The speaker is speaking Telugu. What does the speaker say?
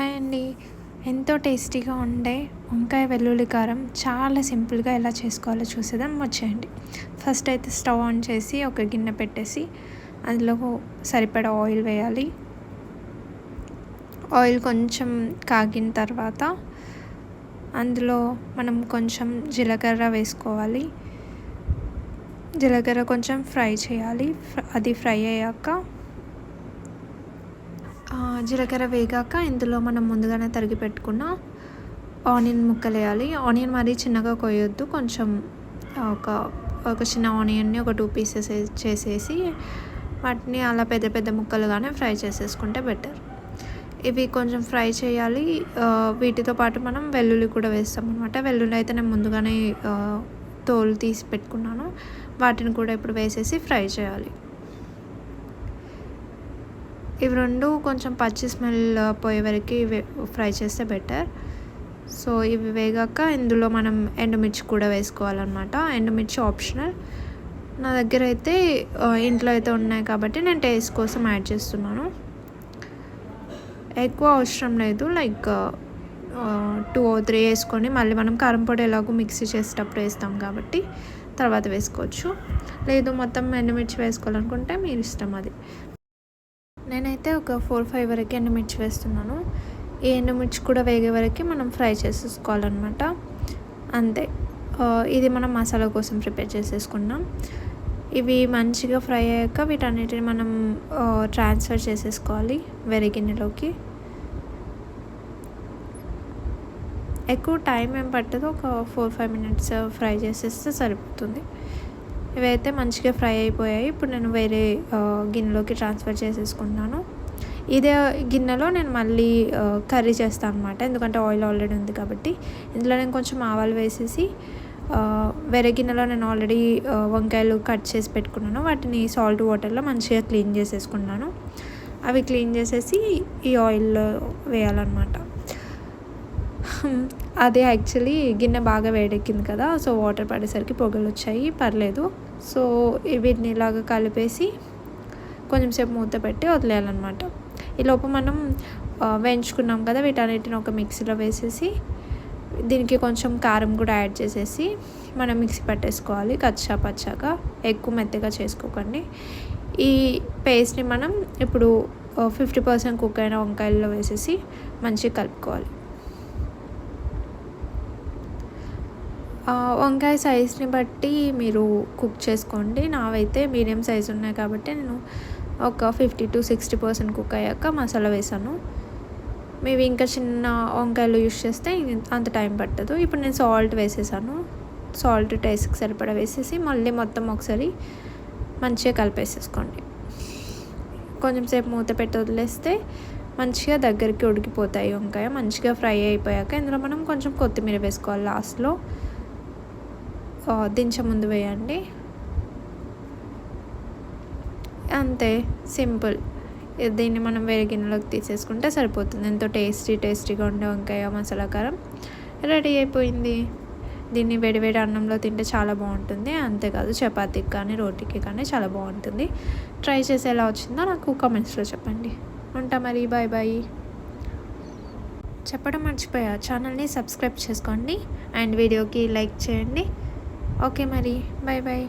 హాయ్ అండి. ఎంతో టేస్టీగా ఉండే వంకాయ వెల్లుల్లి కారం చాలా సింపుల్గా ఎలా చేసుకోవాలో చూసేద్దాం వచ్చేయండి. ఫస్ట్ అయితే స్టవ్ ఆన్ చేసి ఒక గిన్నె పెట్టేసి అందులో సరిపడా ఆయిల్ వేయాలి. ఆయిల్ కొంచెం కాగిన తర్వాత అందులో మనం కొంచెం జీలకర్ర వేసుకోవాలి. జీలకర్ర కొంచెం ఫ్రై చేయాలి. అది ఫ్రై అయ్యాక జీలకర్ర వేగాక ఇందులో మనం ముందుగానే తరిగి పెట్టుకున్న ఆనియన్ ముక్కలు వేయాలి. ఆనియన్ మరీ చిన్నగా కోయొద్దు, కొంచెం ఒక చిన్న ఆనియన్ని ఒక 2 పీసెస్ చేసేసి వాటిని అలా పెద్ద పెద్ద ముక్కలుగానే ఫ్రై చేసేసుకుంటే బెటర్. ఇవి కొంచెం ఫ్రై చేయాలి. వీటితో పాటు మనం వెల్లుల్లి కూడా వేస్తాం అనమాట. వెల్లుల్లి అయితే నేను ముందుగానే తోలు తీసి పెట్టుకున్నాను. వాటిని కూడా ఇప్పుడు వేసేసి ఫ్రై చేయాలి. ఇవి రెండు కొంచెం పచ్చి స్మెల్ పోయే వరకు ఫ్రై చేస్తే బెటర్. సో ఇవి వేగాక ఇందులో మనం ఎండుమిర్చి కూడా వేసుకోవాలన్నమాట. ఎండుమిర్చి ఆప్షనల్. నా దగ్గర అయితే ఇంట్లో అయితే ఉన్నాయి కాబట్టి నేను టేస్ట్ కోసం యాడ్ చేస్తున్నాను. ఎక్కువ అవసరం లేదు, లైక్ 2 or 3 వేసుకొని మళ్ళీ మనం కారం పొడి ఎలాగో మిక్సీ చేసేటప్పుడు వేస్తాం కాబట్టి తర్వాత వేసుకోవచ్చు. లేదు మొత్తం ఎండుమిర్చి వేసుకోవాలనుకుంటే మీరు ఇష్టం అది. నేనైతే ఒక 4-5 వరకు ఎండుమిర్చి వేస్తున్నాను. ఈ ఎండుమిర్చి కూడా వేగే వరకు మనం ఫ్రై చేసేసుకోవాలన్నమాట. అంతే. ఇది మనం మసాలా కోసం ప్రిపేర్ చేసేసుకున్నాం. ఇవి మంచిగా ఫ్రై అయ్యాక వీటన్నిటిని మనం ట్రాన్స్ఫర్ చేసేసుకోవాలి వేరే గిన్నెలోకి. ఎక్కువ టైం ఏం పట్టదు, ఒక 4-5 minutes ఫ్రై చేసేస్తే సరిపోతుంది. ఇవైతే మంచిగా ఫ్రై అయిపోయాయి. ఇప్పుడు నేను వేరే గిన్నెలోకి ట్రాన్స్ఫర్ చేసేసుకున్నాను. ఇదే గిన్నెలో నేను మళ్ళీ కర్రీ చేస్తాను అనమాట, ఎందుకంటే ఆయిల్ ఆల్రెడీ ఉంది కాబట్టి. ఇందులో నేను కొంచెం ఆవాలు వేసేసి వేరే గిన్నెలో నేను ఆల్రెడీ వంకాయలు కట్ చేసి పెట్టుకున్నాను. వాటిని సాల్ట్ వాటర్లో మంచిగా క్లీన్ చేసేసుకున్నాను. అవి క్లీన్ చేసేసి ఈ ఆయిల్లో వేయాలన్నమాట. అది యాక్చువల్లీ గిన్నె బాగా వేడెక్కింది కదా, సో వాటర్ పడేసరికి పొగలు వచ్చాయి, పర్లేదు. సో వీటిని ఇలాగా కలిపేసి కొంచెం సేపు మూత పెట్టి వదిలేయాలన్నమాట. ఈలోపు మనం వేయించుకున్నాం కదా, వీటన్నిటిని ఒక మిక్సీలో వేసేసి దీనికి కొంచెం కారం కూడా యాడ్ చేసేసి మనం మిక్సీ పట్టేసుకోవాలి కచ్చా పచ్చాగా. ఎక్కువ మెత్తగా చేసుకోకండి. ఈ పేస్ట్ని మనం ఇప్పుడు 50% కుక్ అయిన వంకాయల్లో వేసేసి మంచిగా కలుపుకోవాలి. వంకాయ సైజ్ని బట్టి మీరు కుక్ చేసుకోండి. నావైతే మీడియం సైజ్ ఉన్నాయి కాబట్టి నేను ఒక 50-60% కుక్ అయ్యాక మసాలా వేసాను. మేవి ఇంకా చిన్న వంకాయలు యూస్ చేస్తే అంత టైం పట్టదు. ఇప్పుడు నేను సాల్ట్ వేసేసాను. సాల్ట్ టేస్ట్కి సరిపడా వేసేసి మళ్ళీ మొత్తం ఒకసారి మంచిగా కలిపేసేసుకోండి. కొంచెం సేపు మూత పెట్టి వదిలేస్తే మంచిగా దగ్గరికి ఉడికిపోతాయి వంకాయ. మంచిగా ఫ్రై అయిపోయాక ఇందులో మనం కొంచెం కొత్తిమీర వేసుకోవాలి లాస్ట్లో. దించే ముందు వేయండి. అంతే, సింపుల్. దీన్ని మనం వేరే గిన్నెలోకి తీసేసుకుంటే సరిపోతుంది. ఎంతో టేస్టీగా ఉండే వంకాయ మసాలా కారం రెడీ అయిపోయింది. దీన్ని వేడివేడి అన్నంలో తింటే చాలా బాగుంటుంది. అంతేకాదు చపాతీకి కానీ రోటీకి కానీ చాలా బాగుంటుంది. ట్రై చేసి ఎలా వచ్చిందో నాకు కామెంట్స్లో చెప్పండి. ఉంటా మరి, బాయ్ బాయ్. చెప్పడం మర్చిపోయా, ఛానల్ని సబ్స్క్రైబ్ చేసుకోండి అండ్ వీడియోకి లైక్ చేయండి. ఓకే మరి, బాయ్ బాయ్.